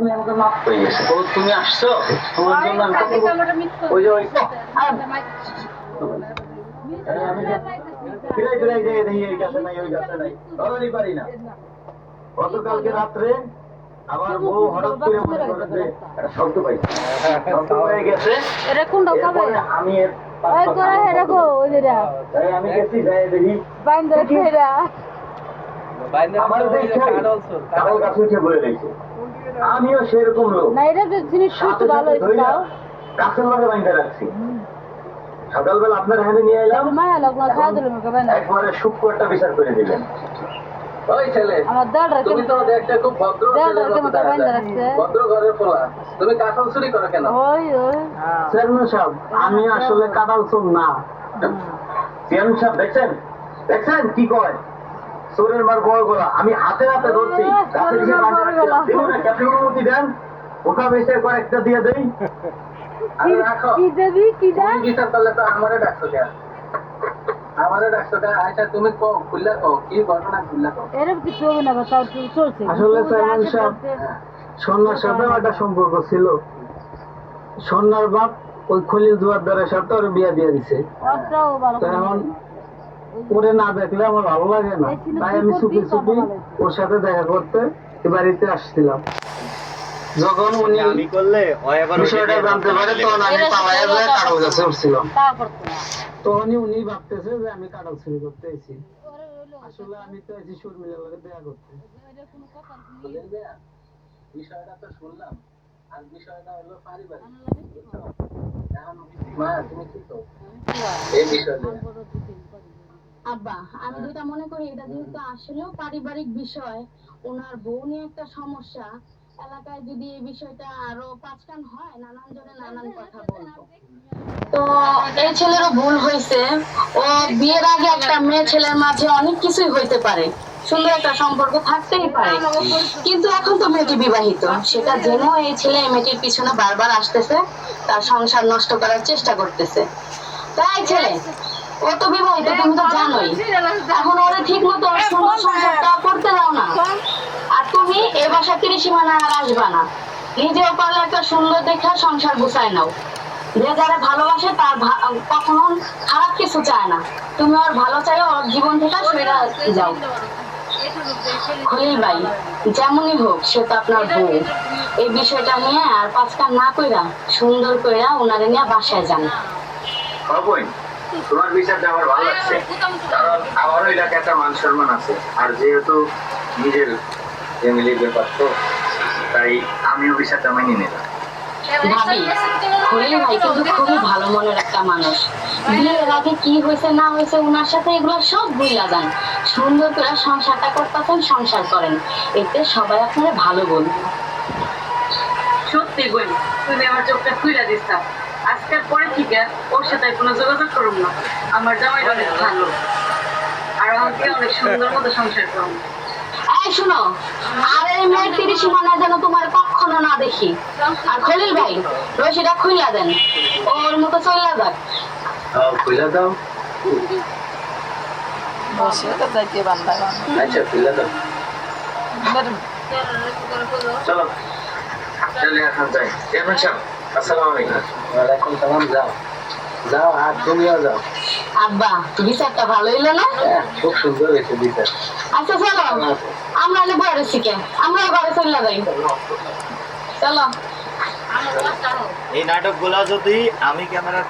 তুমি আমাকে মাফ করে গেছো। ও তুমি আসছো তোমার জন্য আমি ওই যে ওই আমি ফিরাই ফিরাই যাই দেখি এই গাছে নাই ওই গাছে নাই ধরনই পারি না। গতকালকে রাত্রে আমার বউ হঠাৎ করে মনে করে যে একটা শব্দ পাইছে, শব্দ হয়ে গেছে। এরপরে আমি আমি গেছি যাই দেখি আমার কাঁঠাল গাছ উঠে বলে রয়েছে। আমিও সেরকম লোক গাছের মাঝে বাইন্ধে রাখছি। সকালবেলা আপনার এখানে নিয়ে এলাম, একবারে সূক্ষ্ম একটা বিচার করে দিলেন। ওই ছেলে, তুমি তো দেখতে খুব ভদ্র ভদ্র ঘরের পোলা, তুমি কাঁঠাল চুরি করো কেন? চেয়ারম্যান সাহেব, আমি আসলে কাঁঠাল চোর না। চেয়ারম্যান সাহেব দেখছেন দেখছেন কি কয়, চোরের মার বড় গলা। আমি হাতে হাতে ধরছি, অনুমতি দেন, ওটা বেশি কয়েকটা দিয়ে দেই। আমারে ডাকছো কেন? আমারে ডাকছো কেন? আচ্ছা তুমি কও, খুললা কও, কি ঘটনা খুললা কও। আসলে চেয়ারম্যান সাহেব, সন্ন্যার সাথে একটা সম্পর্ক ছিল। সন্ন্যার বাপ ওই খলিল জুয়ারদারের সাথে ওর বিয়া দিয়ে দিছে। এখন ওরে না দেখলে আমার ভালো লাগে না, তাই আমি চুপি চুপি ওর সাথে দেখা করতে বাড়িতে আসছিলাম। যখন উনি বিষয়টা জানতে পারে তখন আমি পালাইয়া যায় কাঁঠাল গাছে উঠছিলাম। তখনই উনি ভাবতেছে যে আমি কাঁঠাল চুরি করতে এসেছি। আসলে আমি তো এসেছি শর্মিলার লগে দেখা করতে। বিষয়টা তো শুনলাম, আর বিষয়টা হলো পারিবারিক। এখন মা তুমি কি তো এই বিষয়টা আব্বা, আমি যেটা মনে করি এটা যেহেতু আসলেও পারিবারিক বিষয়, ওনার বউ নিয়ে একটা সমস্যা, এলাকায় যদি এই বিষয়টা আরো পাঁচকান হয়, নানান জনে নানান কথা বলবো। তো এই ছেলেরও ভুল হয়েছে, ও বিয়ের আগে একটা মেয়ে ছেলের মাঝে অনেক কিছুই হইতে পারে, সুন্দর একটা সম্পর্ক থাকতেই পারে, কিন্তু এখন তো মেয়েটি বিবাহিত, সেটা জেনেও এই ছেলে এই মেয়েটির পিছনে বারবার আসতেছে, তার সংসার নষ্ট করার চেষ্টা করতেছে। তাই ছেলে, ও তো বিবাহিত, তুমি তো জানোই, এখন ওরে ঠিক মতো সুন্দর সংসারটা করতে দাও না। আর তুমি এ বাসা ত্রিসীমানা আর আসবা না, নিজেও পারলে একটা সুন্দর দেখা সংসার গুছায় নাও। যে যারা ভালোবাসে তার কখনো খারাপ কিছু চায় না, তুমি ওর ভালো চাইও, ওর জীবন থেকে সরে যাও। খলিল ভাই, যেমনই হোক সে তো আপনার বউ, এই বিষয়টা নিয়ে আর পাঁচকান না কইরা সুন্দর কইরা ওনারে নিয়ে বাসায় যান। তোমার বিচারটা আমার ভালো লাগছে, কারণ আমারও এলাকায় একটা মান সম্মান আছে, আর যেহেতু নিজের ফ্যামিলির ব্যাপার তো, তাই আমিও বিচারটা মেনে নিলাম। ভাবি, খলিল ভাই কিন্তু খুবই ভালো মনের একটা মানুষ। বিয়ের আগে কি হয়েছে না হয়েছে ওনার সাথে এগুলো সব ভুইলা যান, সুন্দর করে সংসারটা করতেছেন, সংসার করেন, এতে সবাই আপনারা ভালো বলবে। সত্যি বই, তুমি আমার চোখটা খুইলা দিচ্ছা। আজকের পরে থেকে ওর সাথে কোনো যোগাযোগ করুন না। আমার জামাইটা অনেক ভালো, আর আমাকে অনেক সুন্দর মতো সংসার করুন। এই শুনো, আর এই মেয়ের ত্রিসীমানা যেন তোমার কখনো না দেখি। আর খলিল ভাই, রশিটা খুইলা দেন, ওর মতো চলে যাক। খুলে দাও। আচ্ছা খুলে দাও। চলো চলে এখন যাই। চেয়ারম্যান সাহেব, আসসালামু আলাইকুম। ওয়ালাইকুম সালাম। যাও যাও, আর তুমিও যাও। আব্বা, বিচারটা ভালো হইলো না? খুব সুন্দর হয়েছে বিচার। আচ্ছা চলো, আমরা এলে বড় শিখে আমরা ঘরে চলে যাই। চলো। এই নাটকগুলা যদি আমি ক্যামেরা